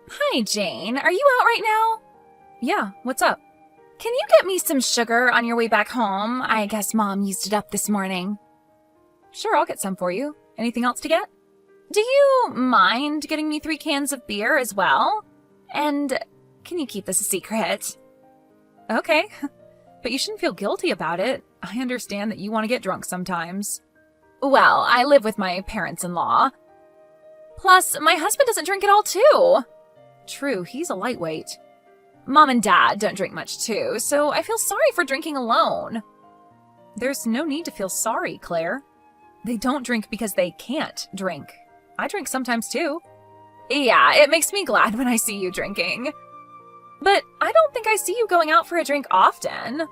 Hi, Jane. Are you out right now? Yeah, what's up? Can you get me some sugar on your way back home? I guess Mom used it up this morning. Sure, I'll get some for you. Anything else to get? Do you mind getting me 3 cans of beer as well? And can you keep this a secret? Okay, but you shouldn't feel guilty about it. I understand that you want to get drunk sometimes. Well, I live with my parents-in-law. Plus, my husband doesn't drink at all, too. True, he's a lightweight. Mom and Dad don't drink much, too, so I feel sorry for drinking alone. There's no need to feel sorry, Claire. They don't drink because they can't drink. I drink sometimes, too. Yeah, it makes me glad when I see you drinking. But I don't think I see you going out for a drink often.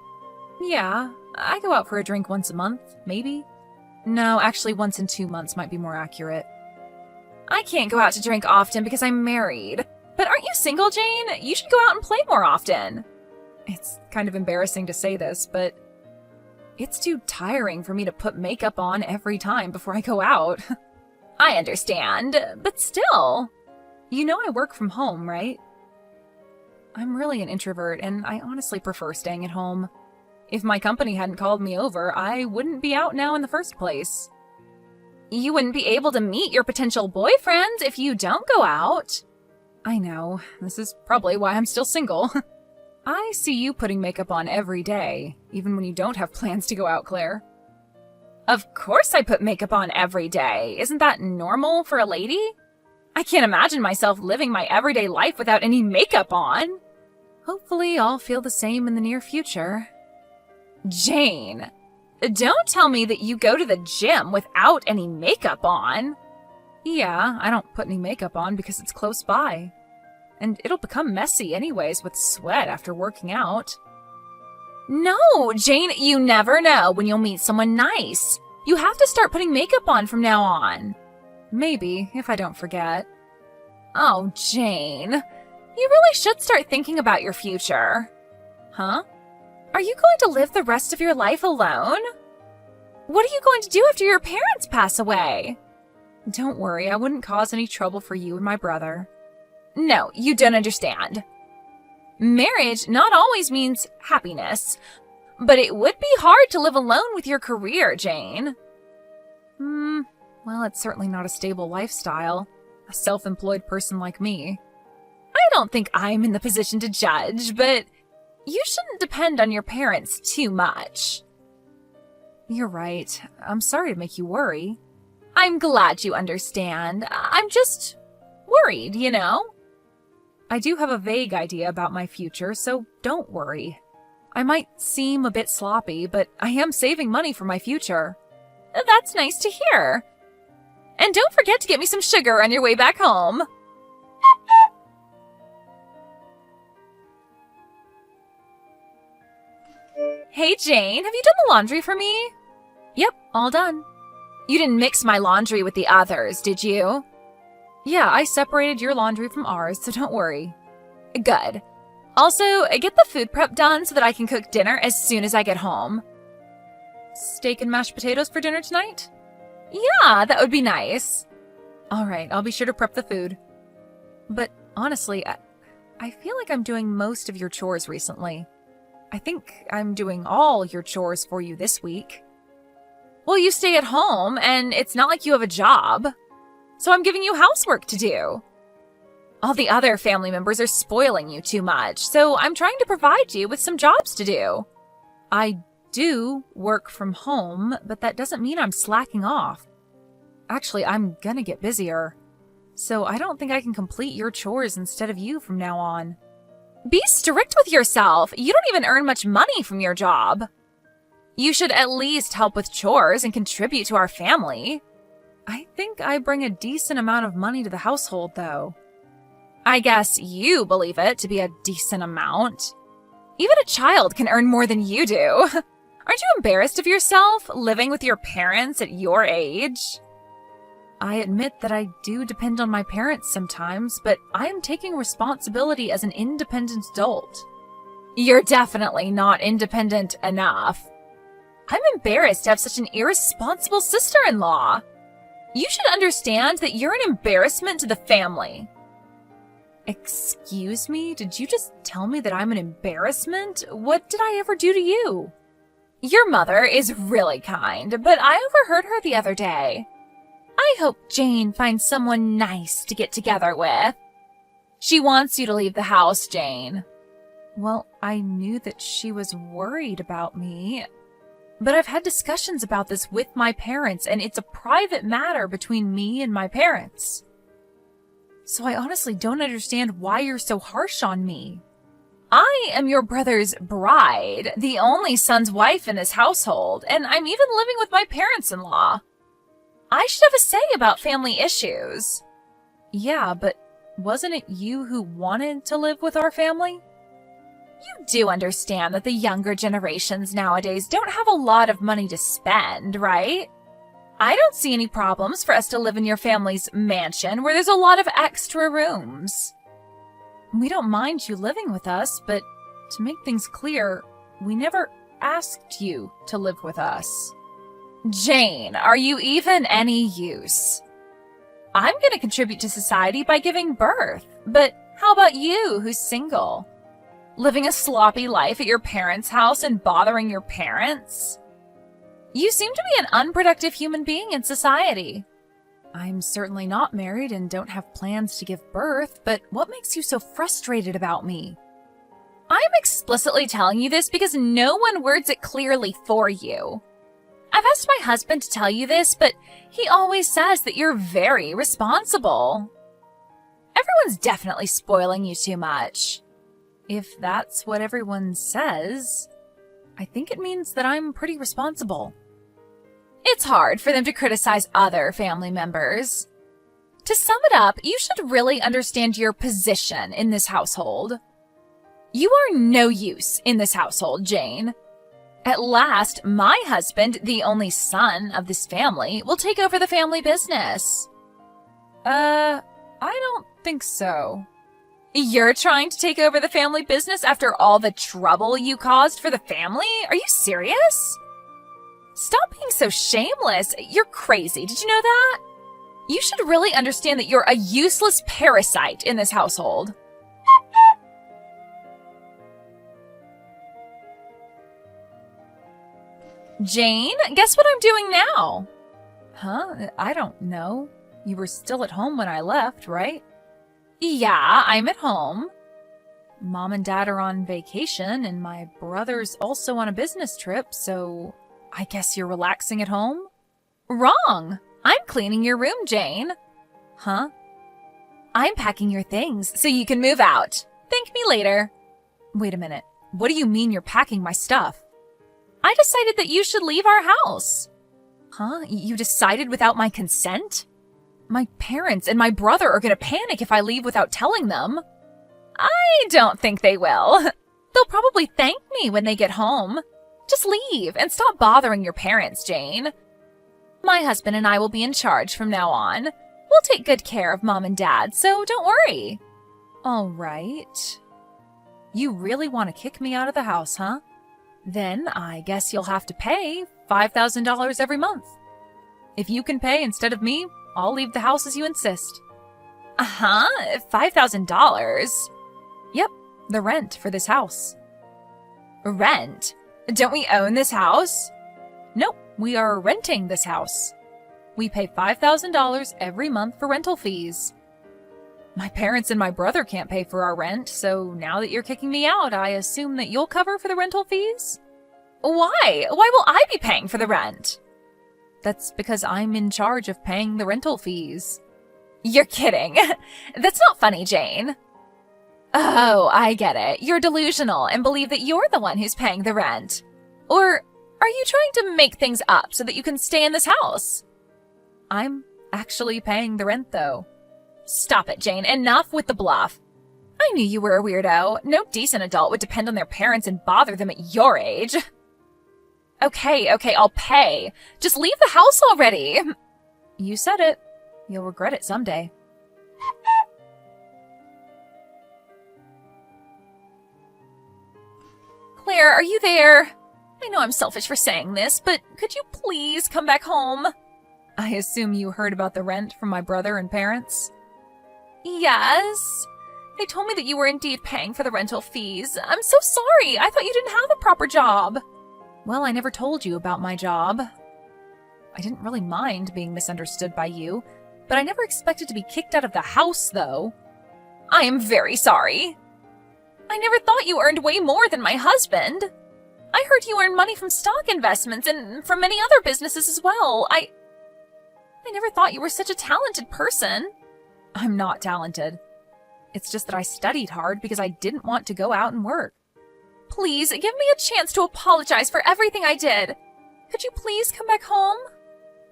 Yeah, I go out for a drink once a month, maybe. No, actually once in 2 months might be more accurate. I can't go out to drink often because I'm married. But aren't you single, Jane? You should go out and play more often. It's kind of embarrassing to say this, but it's too tiring for me to put makeup on every time before I go out. I understand, but still. You know I work from home, right? I'm really an introvert, and I honestly prefer staying at home. If my company hadn't called me over, I wouldn't be out now in the first place. You wouldn't be able to meet your potential boyfriend if you don't go out. I know. This is probably why I'm still single. I see you putting makeup on every day, even when you don't have plans to go out, Claire. Of course I put makeup on every day. Isn't that normal for a lady? I can't imagine myself living my everyday life without any makeup on. Hopefully I'll feel the same in the near future. Jane, don't tell me that you go to the gym without any makeup on. Yeah, I don't put any makeup on because it's close by. And it'll become messy anyways with sweat after working out. No, Jane, you never know when you'll meet someone nice. You have to start putting makeup on from now on. Maybe, if I don't forget. Oh, Jane, you really should start thinking about your future. Huh? Are you going to live the rest of your life alone? What are you going to do after your parents pass away? Don't worry, I wouldn't cause any trouble for you and my brother. No, you don't understand. Marriage not always means happiness, but it would be hard to live alone with your career, Jane. Well, it's certainly not a stable lifestyle. A self-employed person like me. I don't think I'm in the position to judge, but you shouldn't depend on your parents too much. You're right. I'm sorry to make you worry. I'm glad you understand. I'm just worried, you know? I do have a vague idea about my future, so don't worry. I might seem a bit sloppy, but I am saving money for my future. That's nice to hear. And don't forget to get me some sugar on your way back home. Hey, Jane, have you done the laundry for me? Yep, all done. You didn't mix my laundry with the others, did you? Yeah, I separated your laundry from ours, so don't worry. Good. Also, get the food prep done so that I can cook dinner as soon as I get home. Steak and mashed potatoes for dinner tonight? Yeah, that would be nice. All right, I'll be sure to prep the food. But honestly, I feel like I'm doing most of your chores recently. I think I'm doing all your chores for you this week. Well, you stay at home, and it's not like you have a job. So I'm giving you housework to do. All the other family members are spoiling you too much, so I'm trying to provide you with some jobs to do. I do work from home, but that doesn't mean I'm slacking off. Actually, I'm gonna get busier. So I don't think I can complete your chores instead of you from now on. Be strict with yourself. You don't even earn much money from your job. You should at least help with chores and contribute to our family. I think I bring a decent amount of money to the household, though. I guess you believe it to be a decent amount. Even a child can earn more than you do. Aren't you embarrassed of yourself, living with your parents at your age? I admit that I do depend on my parents sometimes, but I am taking responsibility as an independent adult. You're definitely not independent enough. I'm embarrassed to have such an irresponsible sister-in-law. You should understand that you're an embarrassment to the family. Excuse me? Did you just tell me that I'm an embarrassment? What did I ever do to you? Your mother is really kind, but I overheard her the other day. I hope Jane finds someone nice to get together with. She wants you to leave the house, Jane. Well, I knew that she was worried about me, but I've had discussions about this with my parents, and it's a private matter between me and my parents. So I honestly don't understand why you're so harsh on me. I am your brother's bride, the only son's wife in this household, and I'm even living with my parents-in-law. I should have a say about family issues. Yeah, but wasn't it you who wanted to live with our family? You do understand that the younger generations nowadays don't have a lot of money to spend, right? I don't see any problems for us to live in your family's mansion where there's a lot of extra rooms. We don't mind you living with us, but to make things clear, we never asked you to live with us. Jane, are you even any use? I'm going to contribute to society by giving birth, but how about you who's single? Living a sloppy life at your parents' house and bothering your parents? You seem to be an unproductive human being in society. I'm certainly not married and don't have plans to give birth, but what makes you so frustrated about me? I'm explicitly telling you this because no one words it clearly for you. I've asked my husband to tell you this, but he always says that you're very responsible. Everyone's definitely spoiling you too much. If that's what everyone says, I think it means that I'm pretty responsible. It's hard for them to criticize other family members. To sum it up, you should really understand your position in this household. You are no use in this household, Jane. At last, my husband, the only son of this family, will take over the family business. I don't think so. You're trying to take over the family business after all the trouble you caused for the family? Are you serious? Stop being so shameless. You're crazy. Did you know that? You should really understand that you're a useless parasite in this household. Jane, guess what I'm doing now? Huh? I don't know. You were still at home when I left, right? Yeah, I'm at home. Mom and Dad are on vacation, and my brother's also on a business trip, so I guess you're relaxing at home? Wrong. I'm cleaning your room, Jane. Huh? I'm packing your things so you can move out. Thank me later. Wait a minute. What do you mean you're packing my stuff? I decided that you should leave our house. Huh? You decided without my consent? My parents and my brother are gonna panic if I leave without telling them. I don't think they will. They'll probably thank me when they get home. Just leave and stop bothering your parents, Jane. My husband and I will be in charge from now on. We'll take good care of Mom and Dad, so don't worry. All right. You really want to kick me out of the house, huh? Then I guess you'll have to pay $5,000 every month. If you can pay instead of me, I'll leave the house as you insist. Uh-huh, $5,000? Yep, the rent for this house. Rent? Don't we own this house? Nope, we are renting this house. We pay $5,000 every month for rental fees. My parents and my brother can't pay for our rent, so now that you're kicking me out, I assume that you'll cover for the rental fees? Why? Why will I be paying for the rent? That's because I'm in charge of paying the rental fees. You're kidding. That's not funny, Jane. Oh, I get it. You're delusional and believe that you're the one who's paying the rent. Or are you trying to make things up so that you can stay in this house? I'm actually paying the rent, though. Stop it, Jane. Enough with the bluff. I knew you were a weirdo. No decent adult would depend on their parents and bother them at your age. Okay, I'll pay. Just leave the house already. You said it. You'll regret it someday. Claire, are you there? I know I'm selfish for saying this, but could you please come back home? I assume you heard about the rent from my brother and parents? Yes. They told me that you were indeed paying for the rental fees. I'm so sorry. I thought you didn't have a proper job. Well, I never told you about my job. I didn't really mind being misunderstood by you, but I never expected to be kicked out of the house, though. I am very sorry. I never thought you earned way more than my husband. I heard you earn money from stock investments and from many other businesses as well. I never thought you were such a talented person. I'm not talented. It's just that I studied hard because I didn't want to go out and work. Please, give me a chance to apologize for everything I did. Could you please come back home?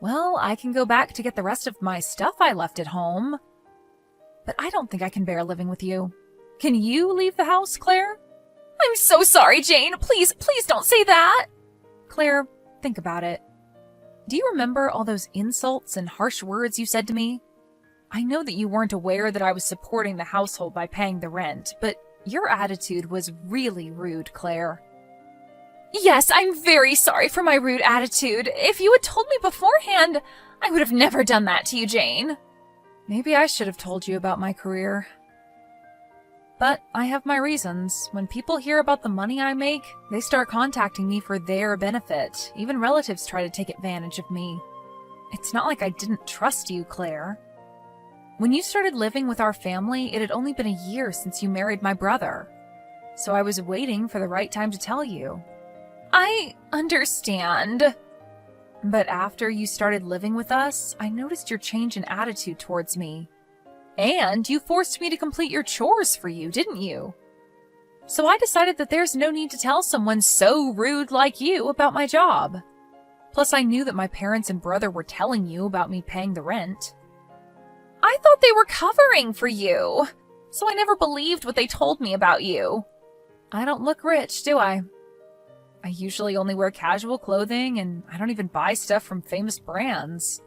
Well, I can go back to get the rest of my stuff I left at home. But I don't think I can bear living with you. Can you leave the house, Claire? I'm so sorry, Jane. Please don't say that. Claire, think about it. Do you remember all those insults and harsh words you said to me? I know that you weren't aware that I was supporting the household by paying the rent, but your attitude was really rude, Claire. Yes, I'm very sorry for my rude attitude. If you had told me beforehand, I would have never done that to you, Jane. Maybe I should have told you about my career. But I have my reasons. When people hear about the money I make, they start contacting me for their benefit. Even relatives try to take advantage of me. It's not like I didn't trust you, Claire. When you started living with our family, it had only been a year since you married my brother. So I was waiting for the right time to tell you. I understand. But after you started living with us, I noticed your change in attitude towards me. And you forced me to complete your chores for you, didn't you? So I decided that there's no need to tell someone so rude like you about my job. Plus, I knew that my parents and brother were telling you about me paying the rent. I thought they were covering for you, so I never believed what they told me about you. I don't look rich, do I? I usually only wear casual clothing, and I don't even buy stuff from famous brands.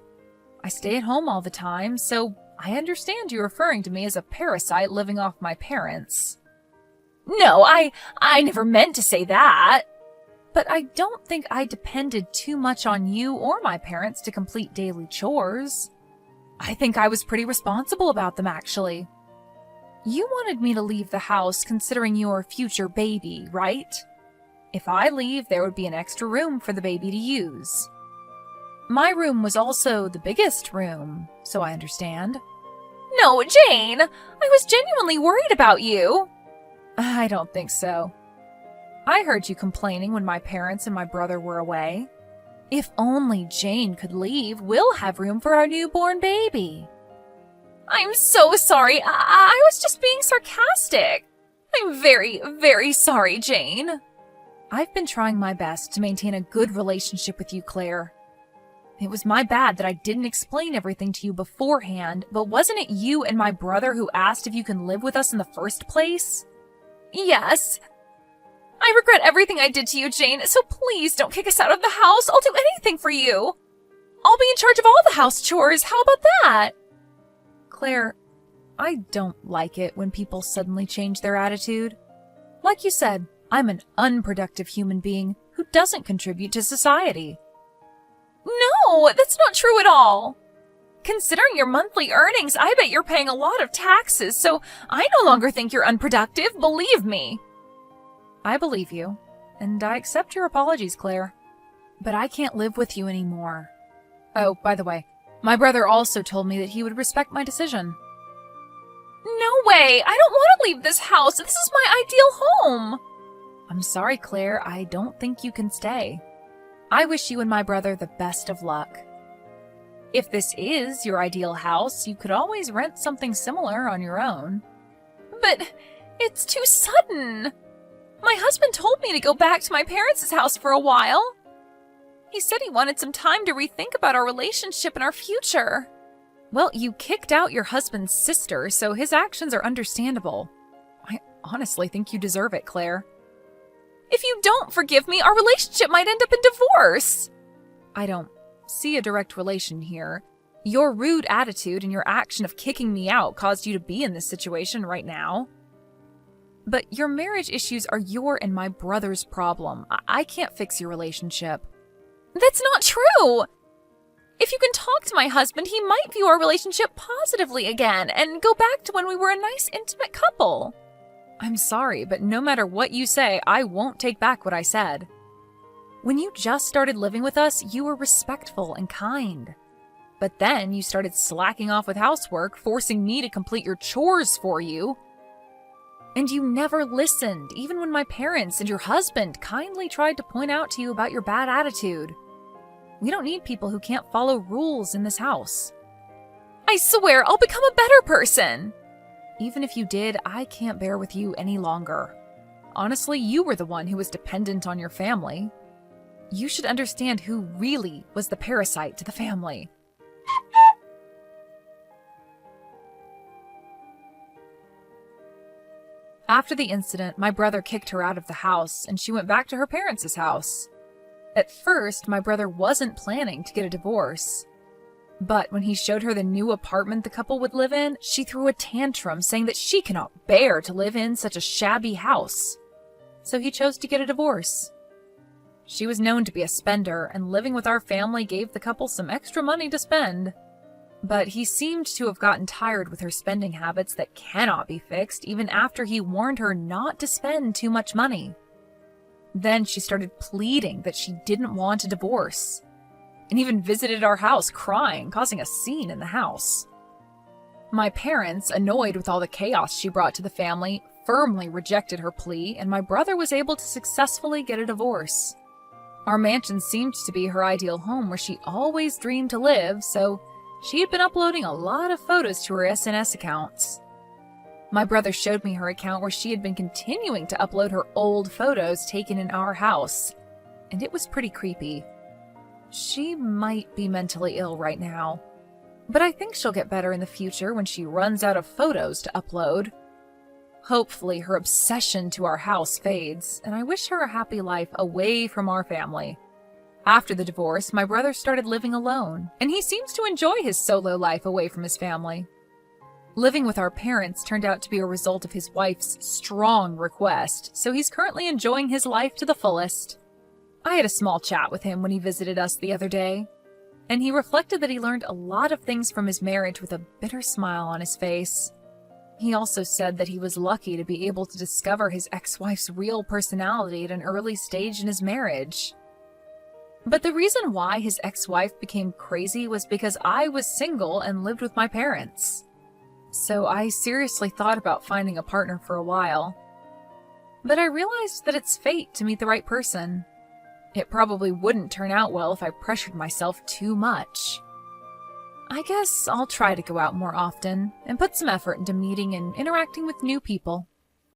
I stay at home all the time, so I understand you referring to me as a parasite living off my parents. No, I never meant to say that. But I don't think I depended too much on you or my parents to complete daily chores. I think I was pretty responsible about them, actually. You wanted me to leave the house considering your future baby, right? If I leave, there would be an extra room for the baby to use. My room was also the biggest room, so I understand. No, Jane! I was genuinely worried about you. I don't think so. I heard you complaining when my parents and my brother were away. If only Jane could leave, we'll have room for our newborn baby. I'm so sorry. I was just being sarcastic. I'm very, very sorry, Jane. I've been trying my best to maintain a good relationship with you, Claire. It was my bad that I didn't explain everything to you beforehand, but wasn't it you and my brother who asked if you can live with us in the first place? Yes. I regret everything I did to you, Jane, so please don't kick us out of the house. I'll do anything for you. I'll be in charge of all the house chores. How about that? Claire, I don't like it when people suddenly change their attitude. Like you said, I'm an unproductive human being who doesn't contribute to society. No, that's not true at all. Considering your monthly earnings, I bet you're paying a lot of taxes, so I no longer think you're unproductive, believe me. I believe you, and I accept your apologies, Claire. But I can't live with you anymore. Oh, by the way, my brother also told me that he would respect my decision. No way! I don't want to leave this house. This is my ideal home. I'm sorry, Claire. I don't think you can stay. I wish you and my brother the best of luck. If this is your ideal house, you could always rent something similar on your own. But it's too sudden. My husband told me to go back to my parents' house for a while. He said he wanted some time to rethink about our relationship and our future. Well, you kicked out your husband's sister, so his actions are understandable. I honestly think you deserve it, Claire. If you don't forgive me, our relationship might end up in divorce. I don't see a direct relation here. Your rude attitude and your action of kicking me out caused you to be in this situation right now. But your marriage issues are your and my brother's problem. I can't fix your relationship. That's not true. If you can talk to my husband, he might view our relationship positively again and go back to when we were a nice, intimate couple. I'm sorry, but no matter what you say, I won't take back what I said. When you just started living with us, you were respectful and kind. But then you started slacking off with housework, forcing me to complete your chores for you. And you never listened, even when my parents and your husband kindly tried to point out to you about your bad attitude. We don't need people who can't follow rules in this house. I swear I'll become a better person. Even if you did, I can't bear with you any longer. Honestly, you were the one who was dependent on your family. You should understand who really was the parasite to the family. After the incident, my brother kicked her out of the house, and she went back to her parents' house. At first, my brother wasn't planning to get a divorce. But when he showed her the new apartment the couple would live in, she threw a tantrum saying that she cannot bear to live in such a shabby house. So he chose to get a divorce. She was known to be a spender, and living with our family gave the couple some extra money to spend. But he seemed to have gotten tired with her spending habits that cannot be fixed even after he warned her not to spend too much money. Then she started pleading that she didn't want a divorce, and even visited our house crying, causing a scene in the house. My parents, annoyed with all the chaos she brought to the family, firmly rejected her plea, and my brother was able to successfully get a divorce. Our mansion seemed to be her ideal home where she always dreamed to live, so she had been uploading a lot of photos to her SNS accounts. My brother showed me her account where she had been continuing to upload her old photos taken in our house, and it was pretty creepy. She might be mentally ill right now, but I think she'll get better in the future when she runs out of photos to upload. Hopefully her obsession to our house fades, and I wish her a happy life away from our family. After the divorce, my brother started living alone, and he seems to enjoy his solo life away from his family. Living with our parents turned out to be a result of his wife's strong request, so he's currently enjoying his life to the fullest. I had a small chat with him when he visited us the other day, and he reflected that he learned a lot of things from his marriage with a bitter smile on his face. He also said that he was lucky to be able to discover his ex-wife's real personality at an early stage in his marriage. But the reason why his ex-wife became crazy was because I was single and lived with my parents. So I seriously thought about finding a partner for a while. But I realized that it's fate to meet the right person. It probably wouldn't turn out well if I pressured myself too much. I guess I'll try to go out more often and put some effort into meeting and interacting with new people.